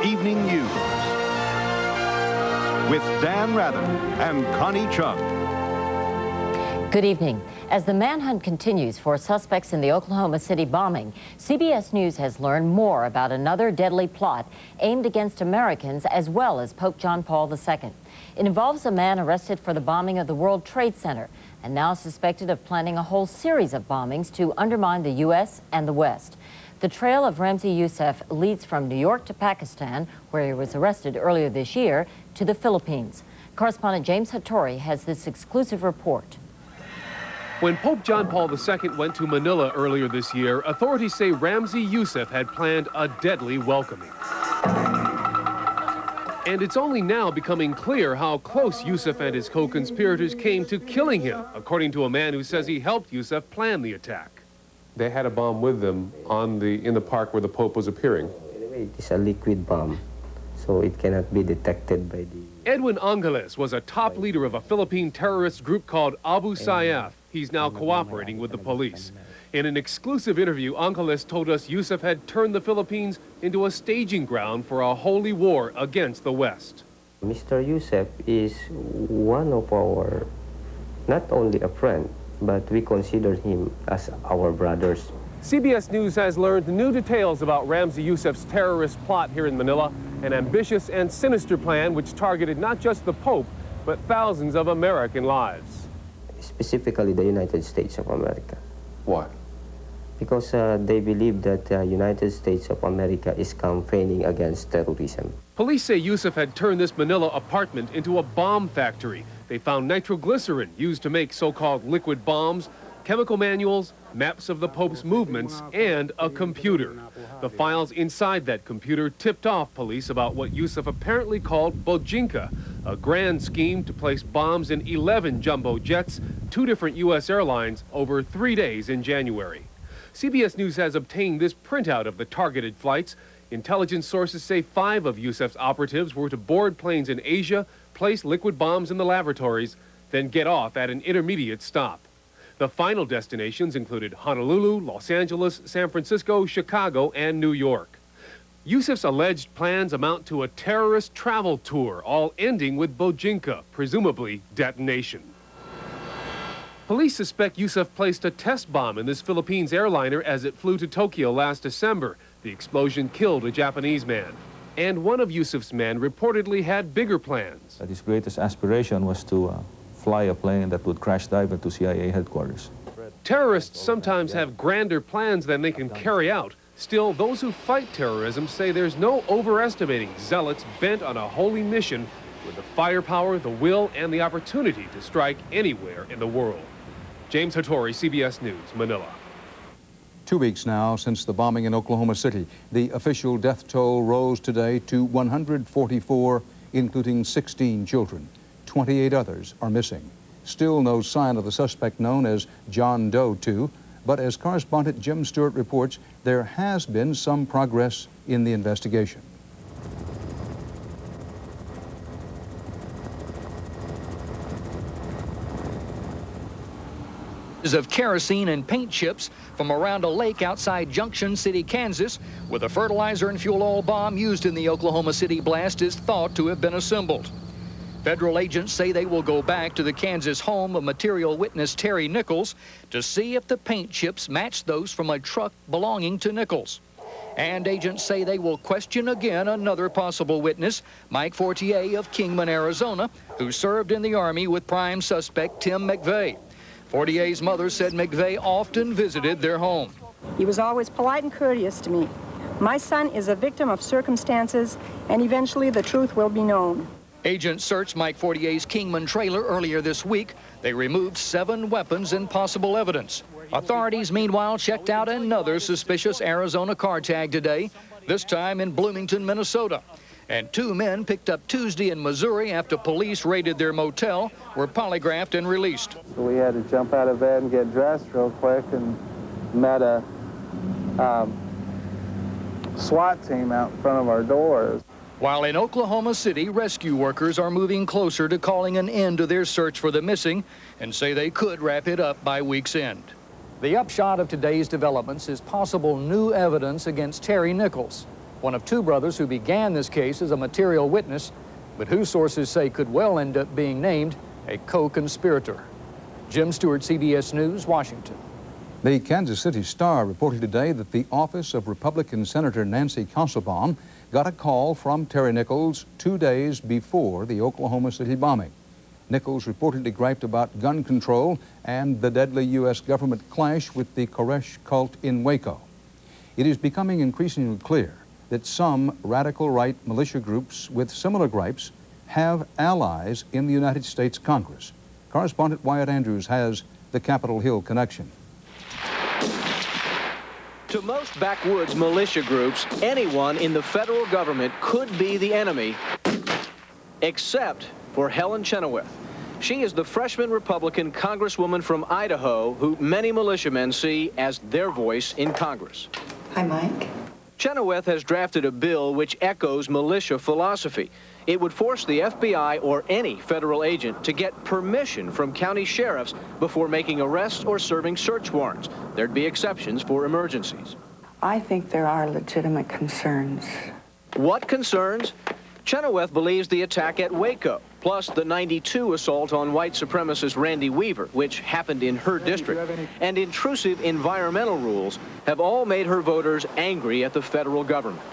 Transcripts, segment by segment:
Evening News with Dan Rather and Connie Chung. Good evening. As the manhunt continues for suspects in the Oklahoma City bombing, CBS News has learned more about another deadly plot aimed against Americans as well as Pope John Paul II. It involves a man arrested for the bombing of the World Trade Center and now suspected of planning a whole series of bombings to undermine the U.S. and the West. The trail of Ramzi Youssef leads from New York to Pakistan, where he was arrested earlier this year, to the Philippines. Correspondent James Hattori has this exclusive report. When Pope John Paul II went to Manila earlier this year, authorities say Ramzi Youssef had planned a deadly welcoming. And it's only now becoming clear how close Youssef and his co-conspirators came to killing him, according to a man who says he helped Youssef plan the attack. They had a bomb with them in the park where the Pope was appearing. Anyway, it's a liquid bomb, so it cannot be detected by the... Edwin Angeles was a top leader of a Philippine terrorist group called Abu Sayyaf. He's now cooperating with the police. In an exclusive interview, Angeles told us Youssef had turned the Philippines into a staging ground for a holy war against the West. Mr. Youssef is one of our, not only a friend, but we consider him as our brothers. CBS News has learned new details about Ramzi Youssef's terrorist plot here in Manila, an ambitious and sinister plan which targeted not just the Pope, but thousands of American lives. Specifically the United States of America. Why? Because they believe that the United States of America is campaigning against terrorism. Police say Youssef had turned this Manila apartment into a bomb factory. They found nitroglycerin used to make so-called liquid bombs, chemical manuals, maps of the Pope's movements, and a computer. The files inside that computer tipped off police about what Youssef apparently called Bojinka, a grand scheme to place bombs in 11 jumbo jets, 2 different U.S. airlines, over 3 days in January. CBS News has obtained this printout of the targeted flights. Intelligence sources say 5 of Youssef's operatives were to board planes in Asia, place liquid bombs in the laboratories, then get off at an intermediate stop. The final destinations included Honolulu, Los Angeles, San Francisco, Chicago, and New York. Youssef's alleged plans amount to a terrorist travel tour, all ending with Bojinka, presumably detonation. Police suspect Youssef placed a test bomb in this Philippines airliner as it flew to Tokyo last December. The explosion killed a Japanese man. And one of Youssef's men reportedly had bigger plans. His greatest aspiration was to fly a plane that would crash dive into CIA headquarters. Terrorists sometimes have grander plans than they can carry out. Still, those who fight terrorism say there's no overestimating zealots bent on a holy mission with the firepower, the will, and the opportunity to strike anywhere in the world. James Hattori, CBS News, Manila. 2 weeks now since the bombing in Oklahoma City. The official death toll rose today to 144, including 16 children. 28 others are missing. Still no sign of the suspect known as John Doe 2, but as correspondent Jim Stewart reports, there has been some progress in the investigation. Of kerosene and paint chips from around a lake outside Junction City, Kansas, where the fertilizer and fuel oil bomb used in the Oklahoma City blast is thought to have been assembled. Federal agents say they will go back to the Kansas home of material witness Terry Nichols to see if the paint chips match those from a truck belonging to Nichols. And agents say they will question again another possible witness, Mike Fortier of Kingman, Arizona, who served in the Army with prime suspect Tim McVeigh. Fortier's mother said McVeigh often visited their home. He was always polite and courteous to me. My son is a victim of circumstances, and eventually the truth will be known. Agents searched Mike Fortier's Kingman trailer earlier this week. They removed 7 weapons and possible evidence. Authorities, meanwhile, checked out another suspicious Arizona car tag today, this time in Bloomington, Minnesota. And 2 men picked up Tuesday in Missouri after police raided their motel, were polygraphed and released. So we had to jump out of bed and get dressed real quick and met a SWAT team out in front of our doors. While in Oklahoma City, rescue workers are moving closer to calling an end to their search for the missing and say they could wrap it up by week's end. The upshot of today's developments is possible new evidence against Terry Nichols. One of two brothers who began this case as a material witness, but who sources say could well end up being named a co-conspirator. Jim Stewart, CBS News, Washington. The Kansas City Star reported today that the office of Republican Senator Nancy Kassebaum got a call from Terry Nichols 2 days before the Oklahoma City bombing. Nichols reportedly griped about gun control and the deadly U.S. government clash with the Koresh cult in Waco. It is becoming increasingly clear that some radical right militia groups with similar gripes have allies in the United States Congress. Correspondent Wyatt has the Capitol Hill connection. To most backwoods militia groups, anyone in the federal government could be the enemy, except for Helen Chenoweth. She is the freshman Republican congresswoman from Idaho who many militiamen see as their voice in Congress. Hi, Mike. Chenoweth has drafted a bill which echoes militia philosophy. It would force the FBI or any federal agent to get permission from county sheriffs before making arrests or serving search warrants. There'd be exceptions for emergencies. I think there are legitimate concerns. What concerns? Chenoweth believes the attack at Waco, plus the '92 assault on white supremacist Randy Weaver, which happened in her district, and intrusive environmental rules have all made her voters angry at the federal government.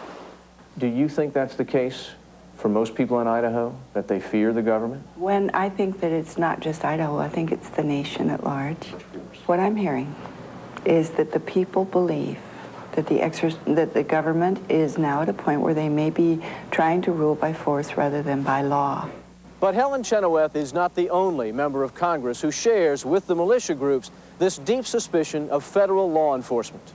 Do you think that's the case for most people in Idaho, that they fear the government? When I think that it's not just Idaho, I think it's the nation at large. What I'm hearing is that the people believe that the government is now at a point where they may be trying to rule by force rather than by law. But Helen Chenoweth is not the only member of Congress who shares with the militia groups this deep suspicion of federal law enforcement.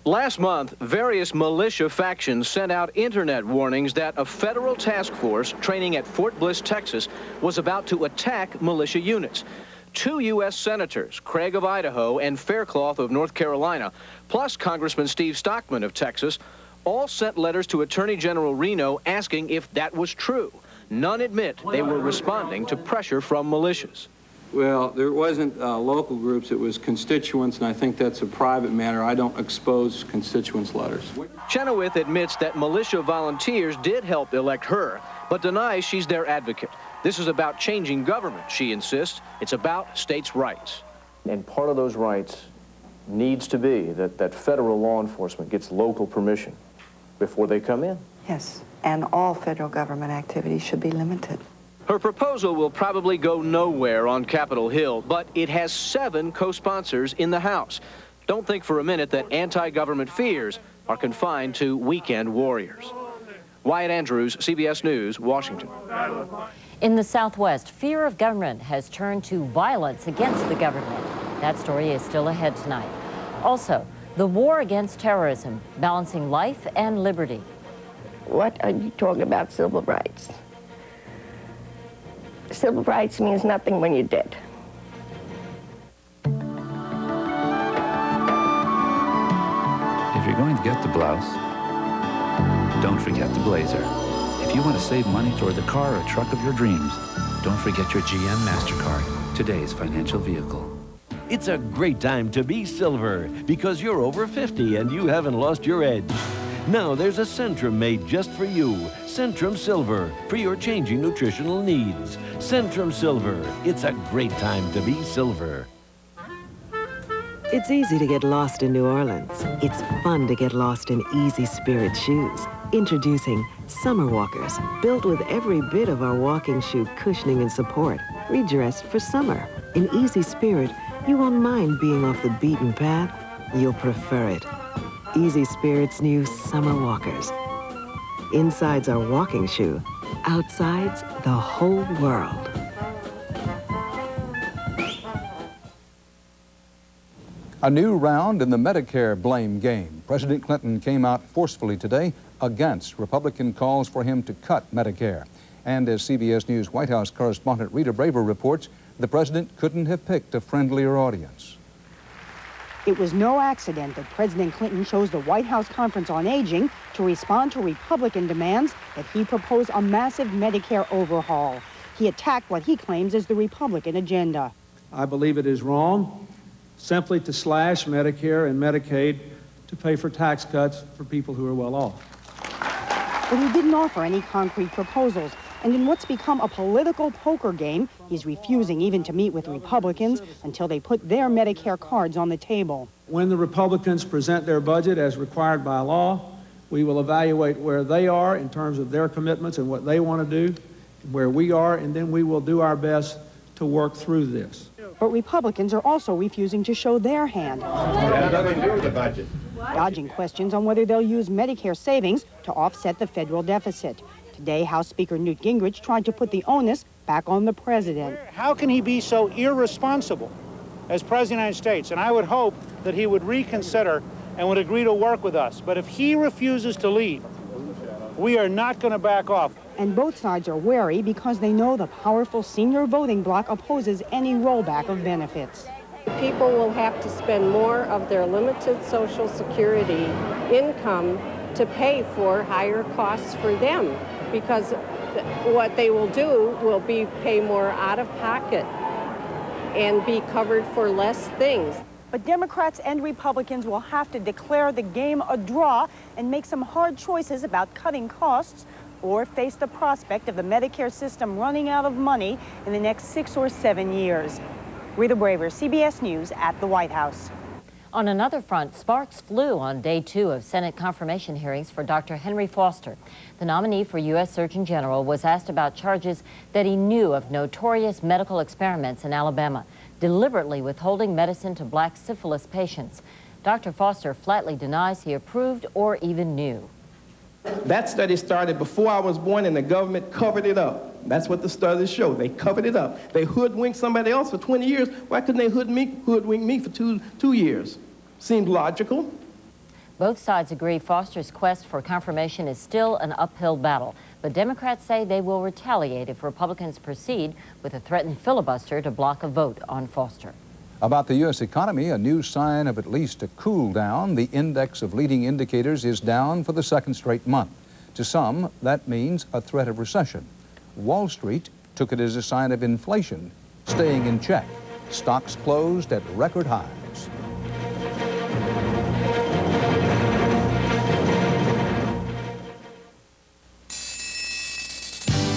Last month, various militia factions sent out internet warnings that a federal task force training at Fort Bliss, Texas, was about to attack militia units. 2 U.S. senators, Craig of Idaho and Faircloth of North Carolina, plus Congressman Steve Stockman of Texas, all sent letters to Attorney General Reno asking if that was true. None admit they were responding to pressure from militias. Well, there wasn't local groups, it was constituents, and I think that's a private matter. I don't expose constituents' letters. Chenoweth admits that militia volunteers did help elect her, but denies she's their advocate. This is about changing government, she insists. It's about states' rights. And part of those rights needs to be that federal law enforcement gets local permission before they come in. Yes, and all federal government activities should be limited. Her proposal will probably go nowhere on Capitol Hill, but it has 7 co-sponsors in the House. Don't think for a minute that anti-government fears are confined to weekend warriors. Wyatt Andrews, CBS News, Washington. In the Southwest, fear of government has turned to violence against the government. That story is still ahead tonight. Also, the war against terrorism, balancing life and liberty. What are you talking about civil rights? Civil rights means nothing when you're dead. If you're going to get the blouse, don't forget the blazer. If you want to save money toward the car or truck of your dreams, don't forget your GM MasterCard, today's financial vehicle. It's a great time to be silver because you're over 50 and you haven't lost your edge. Now there's a Centrum made just for you. Centrum Silver for your changing nutritional needs. Centrum Silver. It's a great time to be silver. It's easy to get lost in New Orleans. It's fun to get lost in Easy Spirit shoes. Introducing Summer Walkers, built with every bit of our walking shoe cushioning and support, redressed for summer. In Easy Spirit, you won't mind being off the beaten path. You'll prefer it. Easy Spirit's new Summer Walkers. Inside's our walking shoe, outside's the whole world. A new round in the Medicare blame game. President Clinton came out forcefully today against Republican calls for him to cut Medicare. And as CBS News White House correspondent Rita Brayer reports, the president couldn't have picked a friendlier audience. It was no accident that President Clinton chose the White House Conference on Aging to respond to Republican demands that he propose a massive Medicare overhaul. He attacked what he claims is the Republican agenda. I believe it is wrong simply to slash Medicare and Medicaid to pay for tax cuts for people who are well off. But he didn't offer any concrete proposals. And in what's become a political poker game, he's refusing even to meet with Republicans until they put their Medicare cards on the table. When the Republicans present their budget as required by law, we will evaluate where they are in terms of their commitments and what they want to do, where we are, and then we will do our best to work through this. But Republicans are also refusing to show their hand, Nothing to do with the budget. dodging questions on whether they'll use Medicare savings to offset the federal deficit. Today, House Speaker Newt Gingrich tried to put the onus back on the president. How can he be so irresponsible as President of the United States? And I would hope that he would reconsider and would agree to work with us. But if he refuses to leave, we are not going to back off. And both sides are wary because they know the powerful senior voting bloc opposes any rollback of benefits. People will have to spend more of their limited Social Security income to pay for higher costs for them, because what they will do will be pay more out of pocket and be covered for less things. But Democrats and Republicans will have to declare the game a draw and make some hard choices about cutting costs or face the prospect of the Medicare system running out of money in the next 6 or 7 years. Rita, Brayer, CBS News at the White House. On another front, sparks flew on day 2 of Senate confirmation hearings for Dr. Henry Foster. The nominee for U.S. Surgeon General was asked about charges that he knew of notorious medical experiments in Alabama, deliberately withholding medicine to black syphilis patients. Dr. Foster flatly denies he approved or even knew. That study started before I was born, and the government covered it up. That's what the studies show. They covered it up. They hoodwinked somebody else for 20 years. Why couldn't they hoodwink me for two years? Seemed logical. Both sides agree Foster's quest for confirmation is still an uphill battle, but Democrats say they will retaliate if Republicans proceed with a threatened filibuster to block a vote on Foster. About the U.S. economy, a new sign of at least a cool down. The index of leading indicators is down for the second straight month. To some, that means a threat of recession. Wall Street took it as a sign of inflation staying in check. Stocks closed at record highs.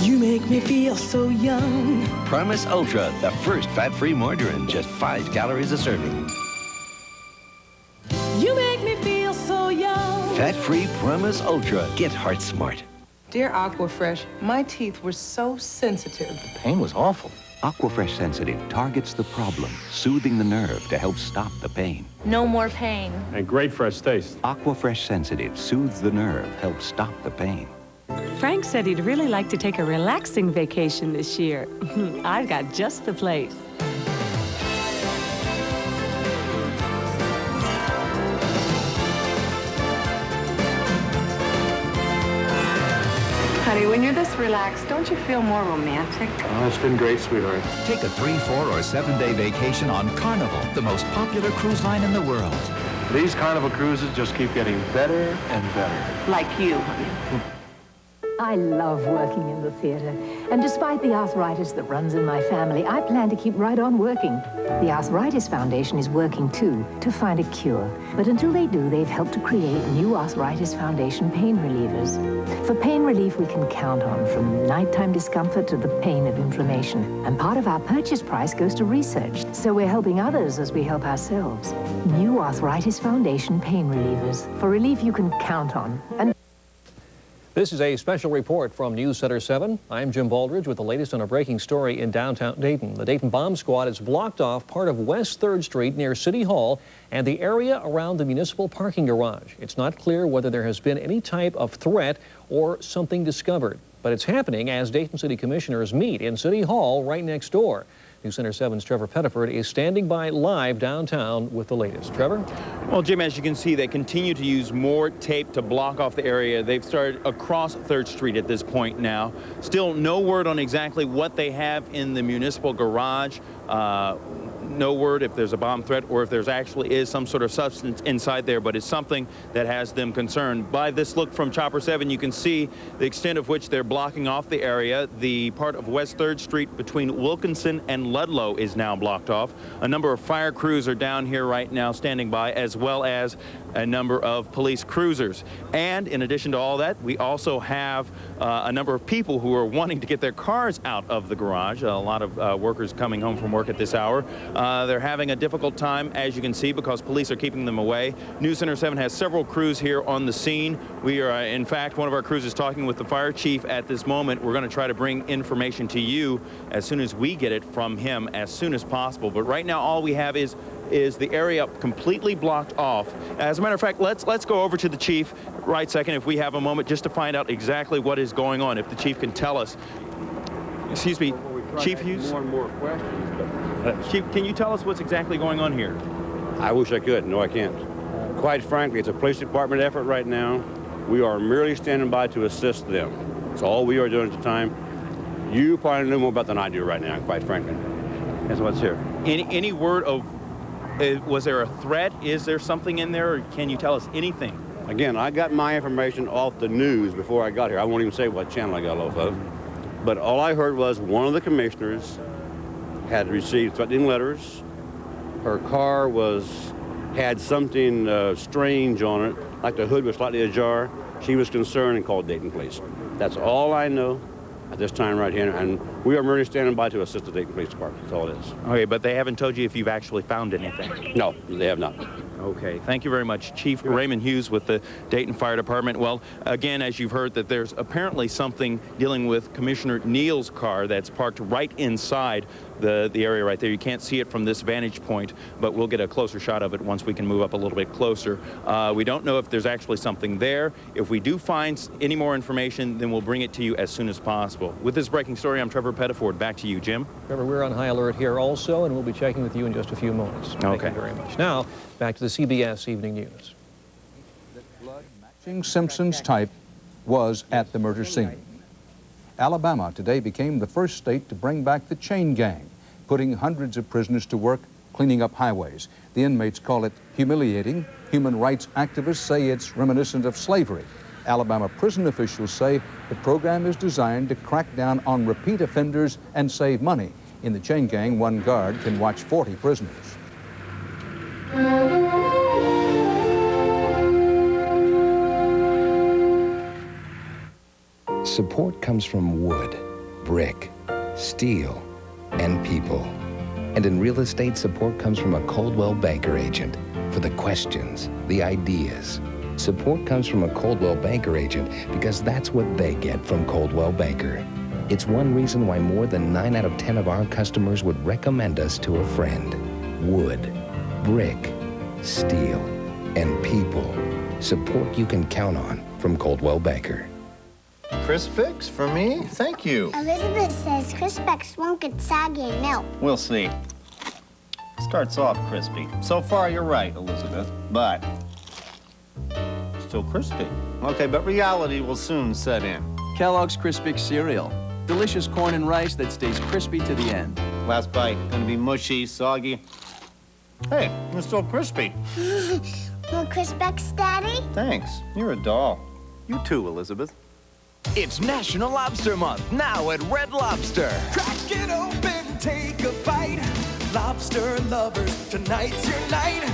You make me feel so young. Promise Ultra, the first fat-free margarine, just 5 calories a serving. You make me feel so young. Fat-free Promise Ultra. Get heart smart. Dear Aquafresh, my teeth were so sensitive. The pain was awful. Aquafresh Sensitive targets the problem, soothing the nerve to help stop the pain. No more pain. And great fresh taste. Aquafresh Sensitive soothes the nerve, helps stop the pain. Frank said he'd really like to take a relaxing vacation this year. I've got just the place. Honey, when you're this relaxed, don't you feel more romantic? Oh, it's been great, sweetheart. Take a 3-, 4-, or 7-day vacation on Carnival, the most popular cruise line in the world. These Carnival cruises just keep getting better and better. Like you, honey. I love working in the theater, and despite the arthritis that runs in my family, I plan to keep right on working. The Arthritis Foundation is working too, to find a cure. But until they do, they've helped to create new Arthritis Foundation pain relievers. For pain relief we can count on, from nighttime discomfort to the pain of inflammation. And part of our purchase price goes to research, so we're helping others as we help ourselves. New Arthritis Foundation pain relievers, for relief you can count on. And this is a special report from News Center 7. I'm Jim Baldridge with the latest on a breaking story in downtown Dayton. The Dayton Bomb Squad has blocked off part of West 3rd Street near City Hall and the area around the municipal parking garage. It's not clear whether there has been any type of threat or something discovered, but it's happening as Dayton City Commissioners meet in City Hall right next door. News Center 7's Trevor Pettiford is standing by live downtown with the latest. Trevor? Well, Jim, as you can see, they continue to use more tape to block off the area. They've started across 3rd Street at this point now. Still no word on exactly what they have in the municipal garage. No word if there's a bomb threat or if there's actually is some sort of substance inside there, but it's something that has them concerned. By this look from Chopper 7, you can see the extent of which they're blocking off the area. The part of West 3rd Street between Wilkinson and Ludlow is now blocked off. A number of fire crews are down here right now standing by, as well as a number of police cruisers. And in addition to all that, we also have a number of people who are wanting to get their cars out of the garage. A lot of workers coming home from work at this hour. They're having a difficult time, as you can see, because police are keeping them away. News Center 7 has several crews here on the scene. We are, in fact, one of our crews is talking with the fire chief at this moment. We're going to try to bring information to you as soon as we get it from him as soon as possible. But right now, all we have is the area completely blocked off. As a matter of fact, let's go over to the chief right second, if we have a moment, just to find out exactly what is going on, if the chief can tell us. Excuse me, Chief Hughes? More and more questions. Chief, can you tell us what's exactly going on here? I wish I could. No, I can't. Quite frankly, it's a police department effort right now. We are merely standing by to assist them. That's all we are doing at the time. You probably know more about than I do right now, quite frankly. That's what's here. Any word of, was there a threat? Is there something in there, or can you tell us anything? Again, I got my information off the news before I got here. I won't even say what channel I got off of. But all I heard was one of the commissioners had received threatening letters. Her car had something strange on it, like the hood was slightly ajar. She was concerned and called Dayton Police. That's all I know at this time right here, and we are merely standing by to assist the Dayton Police Department. That's all it is. Okay, but they haven't told you if you've actually found anything? No, they have not. Okay, thank you very much. Chief Raymond Hughes with the Dayton Fire Department. Well, again, as you've heard, that there's apparently something dealing with Commissioner Neal's car that's parked right inside the area right there. You can't see it from this vantage point, but we'll get a closer shot of it once we can move up a little bit closer. We don't know if there's actually something there. If we do find any more information, then we'll bring it to you as soon as possible. With this breaking story, I'm Trevor Pettiford. Back to you, Jim. Trevor, we're on high alert here also, and we'll be checking with you in just a few moments. Thank you very much. Now, back to the CBS Evening News. Blood matching Simpson's type was at the murder scene. Alabama today became the first state to bring back the chain gang, putting hundreds of prisoners to work cleaning up highways. The inmates call it humiliating. Human rights activists say it's reminiscent of slavery. Alabama prison officials say the program is designed to crack down on repeat offenders and save money. In the chain gang, one guard can watch 40 prisoners. Support comes from wood, brick, steel, and people. And in real estate, support comes from a Coldwell Banker agent for the questions, the ideas. Support comes from a Coldwell Banker agent because that's what they get from Coldwell Banker. It's one reason why more than 9 out of 10 of our customers would recommend us to a friend. Wood, brick, steel, and people. Support you can count on from Coldwell Banker. Crispix for me? Thank you. Elizabeth says Crispix won't get soggy in milk. We'll see. Starts off crispy. So far, you're right, Elizabeth, but still crispy. Okay, but reality will soon set in. Kellogg's Crispix cereal. Delicious corn and rice that stays crispy to the end. Last bite, gonna be mushy, soggy. Hey, it's still crispy. More Crispix, Daddy? Thanks. You're a doll. You too, Elizabeth. It's National Lobster Month, now at Red Lobster. Crack it open, take a bite. Lobster lovers, tonight's your night.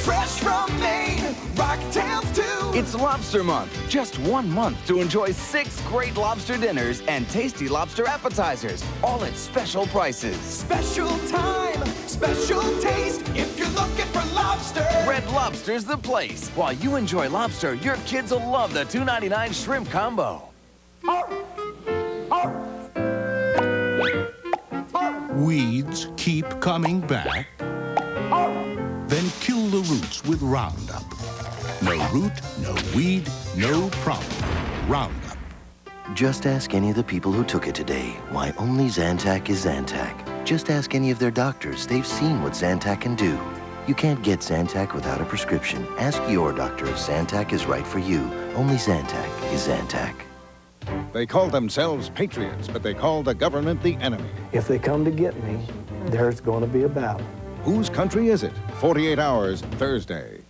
Fresh from Maine, rocktails too. It's Lobster Month, just 1 month to enjoy 6 great lobster dinners and tasty lobster appetizers, all at special prices. Special time, special taste, if you're looking for lobster. Red Lobster's the place. While you enjoy lobster, your kids will love the $2.99 shrimp combo. Weeds keep coming back? Then kill the roots with Roundup. No root, no weed, no problem. Roundup. Just ask any of the people who took it today why only Zantac is Zantac. Just ask any of their doctors. They've seen what Zantac can do. You can't get Zantac without a prescription. Ask your doctor if Zantac is right for you. Only Zantac is Zantac. They call themselves patriots, but they call the government the enemy. If they come to get me, there's going to be a battle. Whose country is it? 48 Hours, Thursday.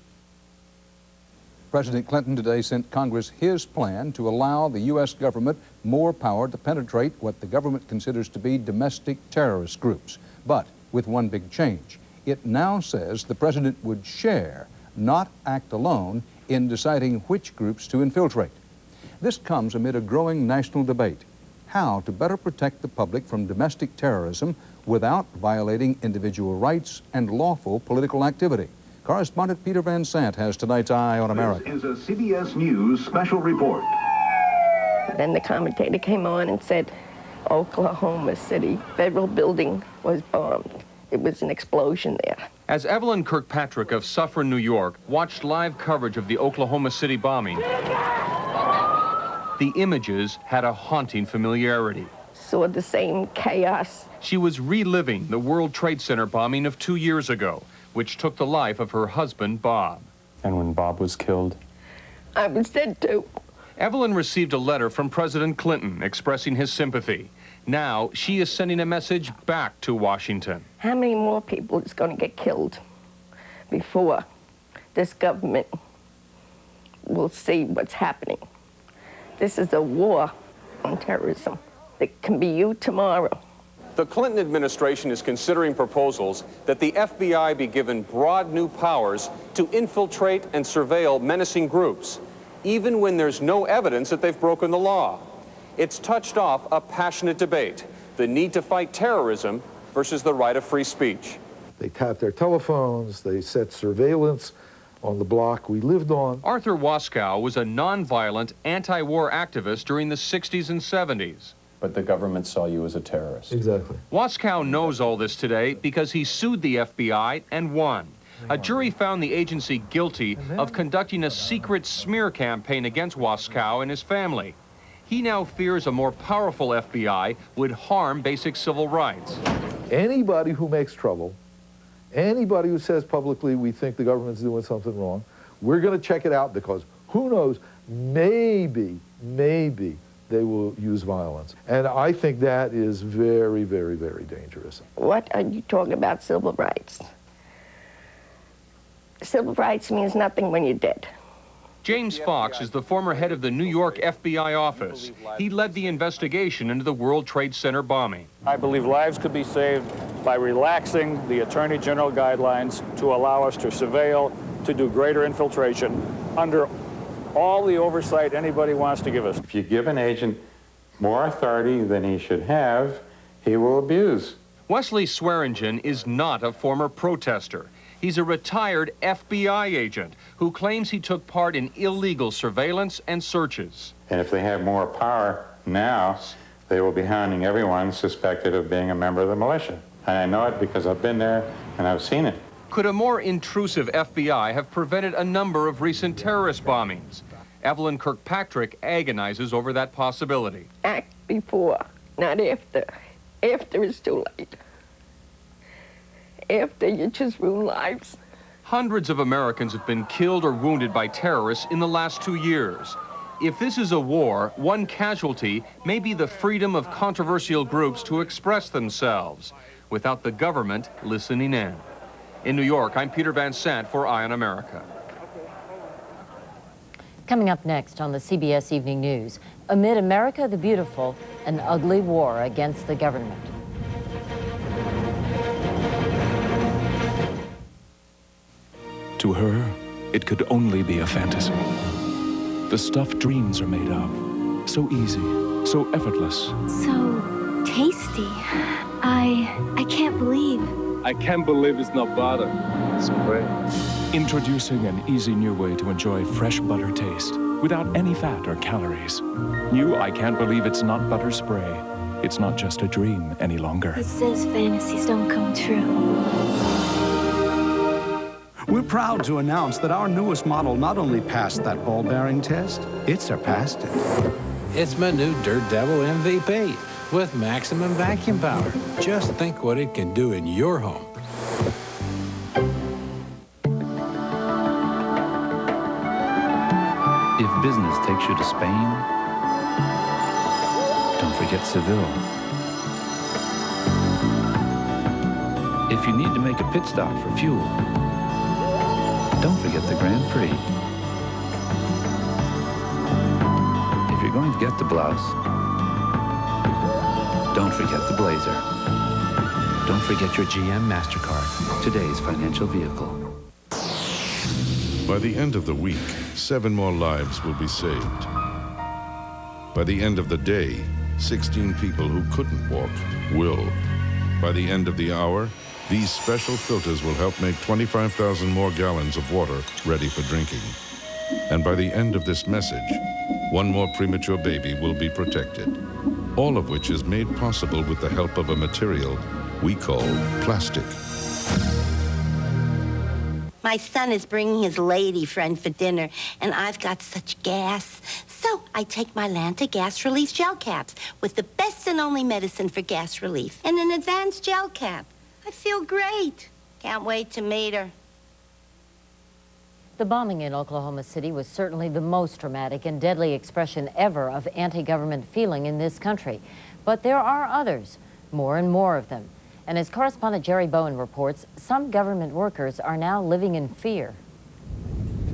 President Clinton today sent Congress his plan to allow the U.S. government more power to penetrate what the government considers to be domestic terrorist groups. But with one big change. It now says the president would share not act alone in deciding which groups to infiltrate. This comes amid a growing national debate: how to better protect the public from domestic terrorism without violating individual rights and lawful political activity. Correspondent Peter Van Sant has tonight's Eye on America. This is a CBS News special report. Then the commentator came on and said, Oklahoma City federal building was bombed. It was an explosion there. As Evelyn Kirkpatrick of Suffern, New York, watched live coverage of the Oklahoma City bombing, the images had a haunting familiarity. Saw the same chaos. She was reliving the World Trade Center bombing of 2 years ago, which took the life of her husband, Bob. And when Bob was killed? I was dead too. Evelyn received a letter from President Clinton expressing his sympathy. Now she is sending a message back to Washington. How many more people is going to get killed before this government will see what's happening? This is a war on terrorism that can be you tomorrow. The Clinton administration is considering proposals that the FBI be given broad new powers to infiltrate and surveil menacing groups, even when there's no evidence that they've broken the law. It's touched off a passionate debate: the need to fight terrorism versus the right of free speech. They tapped their telephones, they set surveillance on the block we lived on. Arthur Waskow was a nonviolent anti-war activist during the 60s and 70s. But the government saw you as a terrorist. Exactly. Waskow knows all this today because he sued the FBI and won. A jury found the agency guilty of conducting a secret smear campaign against Waskow and his family. He now fears a more powerful FBI would harm basic civil rights. Anybody who makes trouble, anybody who says publicly we think the government's doing something wrong, we're going to check it out, because who knows, maybe they will use violence. And I think that is very, very, very dangerous. What are you talking about civil rights? Civil rights means nothing when you're dead. James Fox is the former head of the New York FBI office. He led the investigation into the World Trade Center bombing. I believe lives could be saved by relaxing the Attorney General guidelines to allow us to surveil, to do greater infiltration under all the oversight anybody wants to give us. If you give an agent more authority than he should have, he will abuse. Wesley Swearingen is not a former protester. He's a retired FBI agent who claims he took part in illegal surveillance and searches. And if they have more power now, they will be hounding everyone suspected of being a member of the militia. And I know it because I've been there and I've seen it. Could a more intrusive FBI have prevented a number of recent terrorist bombings? Evelyn Kirkpatrick agonizes over that possibility. Act before, not after. After is too late. After, you just ruin lives. Hundreds of Americans have been killed or wounded by terrorists in the last 2 years. If this is a war, one casualty may be the freedom of controversial groups to express themselves without the government listening in. In New York, I'm Peter Van Sant for Eye on America. Coming up next on the CBS Evening News, amid America the Beautiful, an ugly war against the government. To her, it could only be a fantasy. The stuff dreams are made of. So easy, so effortless. So tasty. I can't believe. I can't believe it's not butter. It's great. Introducing an easy new way to enjoy fresh butter taste without any fat or calories. New I Can't Believe It's Not Butter Spray. It's not just a dream any longer. It says fantasies don't come true. We're proud to announce that our newest model not only passed that ball bearing test, it surpassed it. It's my new Dirt Devil MVP with maximum vacuum power. Just think what it can do in your home. If business takes you to Spain, don't forget Seville. If you need to make a pit stop for fuel, don't forget the Grand Prix. If you're going to get the blouse, don't forget the blazer. Don't forget your GM MasterCard, today's financial vehicle. By the end of the week, 7 more lives will be saved. By the end of the day, 16 people who couldn't walk will. By the end of the hour, these special filters will help make 25,000 more gallons of water ready for drinking. And by the end of this message, 1 more premature baby will be protected. All of which is made possible with the help of a material we call plastic. My son is bringing his lady friend for dinner, and I've got such gas. So I take my Lanta gas relief gel caps with the best and only medicine for gas relief and an advanced gel cap. I feel great. Can't wait to meet her. The bombing in Oklahoma City was certainly the most dramatic and deadly expression ever of anti-government feeling in this country. But there are others, more and more of them. And as correspondent Jerry Bowen reports, some government workers are now living in fear.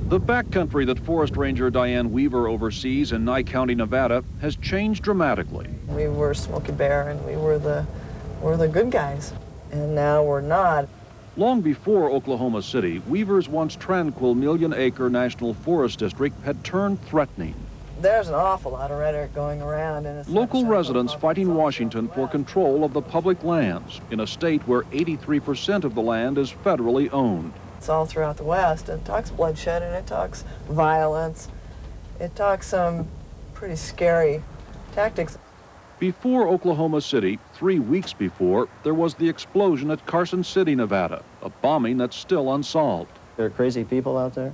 The backcountry that Forest Ranger Diane Weaver oversees in Nye County, Nevada, has changed dramatically. We were Smokey Bear and we were the good guys, and now we're not. Long before Oklahoma City, Weaver's once tranquil million-acre national forest district had turned threatening. There's an awful lot of rhetoric going around, and it's local residents fighting Washington for control of the public lands in a state where 83% of the land is federally owned. It's all throughout the West. It talks bloodshed and it talks violence. It talks some pretty scary tactics. Before Oklahoma City, 3 weeks before, there was the explosion at Carson City, Nevada, a bombing that's still unsolved. There are crazy people out there.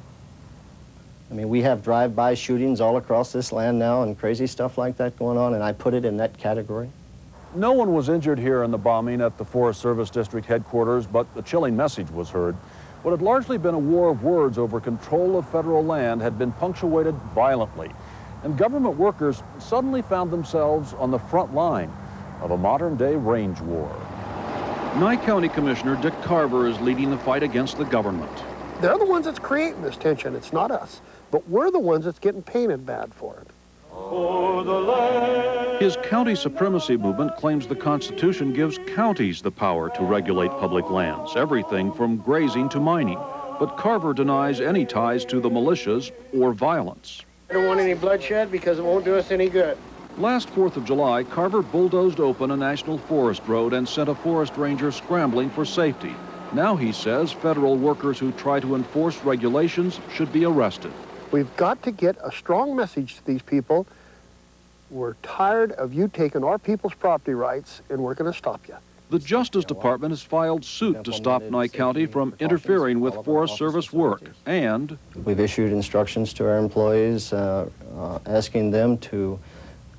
I mean, we have drive-by shootings all across this land now and crazy stuff like that going on, and I put it in that category. No one was injured here in the bombing at the Forest Service District headquarters, but a chilling message was heard. What had largely been a war of words over control of federal land had been punctuated violently, and government workers suddenly found themselves on the front line of a modern-day range war. Nye County Commissioner Dick Carver is leading the fight against the government. They're the ones that's creating this tension, it's not us. But we're the ones that's getting painted bad for it. For the land. His county supremacy movement claims the Constitution gives counties the power to regulate public lands, everything from grazing to mining. But Carver denies any ties to the militias or violence. I don't want any bloodshed because it won't do us any good. Last 4th of July, Carver bulldozed open a national forest road and sent a forest ranger scrambling for safety. Now he says federal workers who try to enforce regulations should be arrested. We've got to get a strong message to these people. We're tired of you taking our people's property rights, and we're going to stop you. The Justice Department has filed suit to stop Nye County from interfering with Forest Service work, and we've issued instructions to our employees asking them to,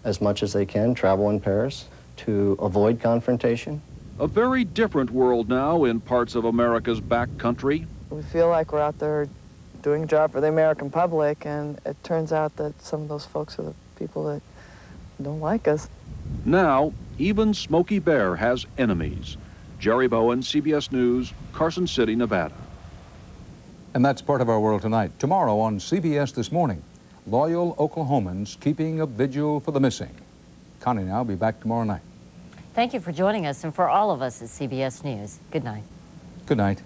as much as they can, travel in pairs to avoid confrontation. A very different world now in parts of America's backcountry. We feel like we're out there doing a job for the American public, and it turns out that some of those folks are the people that don't like us. Now, even Smokey Bear has enemies. Jerry Bowen, CBS News, Carson City, Nevada. And that's part of our world tonight. Tomorrow on CBS This Morning, loyal Oklahomans keeping a vigil for the missing. Connie and I will be back tomorrow night. Thank you for joining us, and for all of us at CBS News, good night. Good night.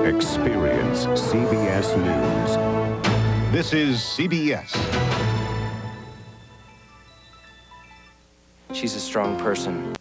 Experience CBS News. This is CBS. She's a strong person.